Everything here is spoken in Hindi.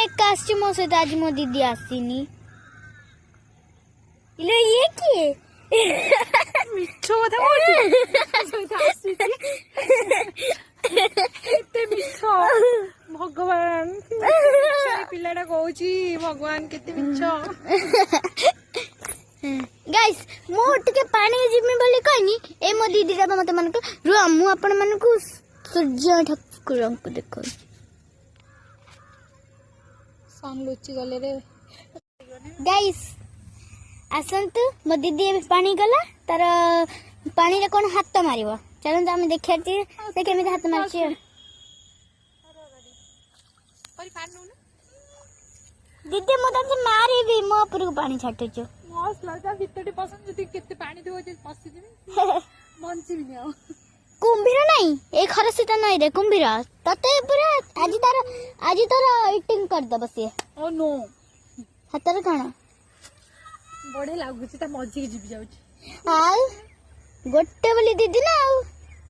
एक आसी मो सहित आज मो दीदी आसीनी इले ये किए मिठो कथा केते मिठो भगवान पिलाटा कहूची भगवान केते मिठो गाइस मो टिके पानी जिमी बोली कहनी ए मो दीदी रा मते मन रु मु आपण मन को सूर्य ठाकुर को देखो सन लुचि गले रे गाइस आसंतु मो दीदी ए पानी गला तार पानी रे कोन हाथ मारिबो चलन हम देखिया छी से केमे हाथ मारछि परि पानी नु दीदी मो तसे मारिबी मो ऊपर को पानी छाटु छ मस्त लगा भितटी पसंद जदी केते पानी देबो जे पसी दिबी मंची भी आ कुंभीर नहीं ए खरसित नहीं रे कुंभीर तते पूरा आज तार इटिंग कर दब से ओ नो हातर कण बड़े लागुची ता मजी के जीव जाउची आ गोटे बोली दीदी ना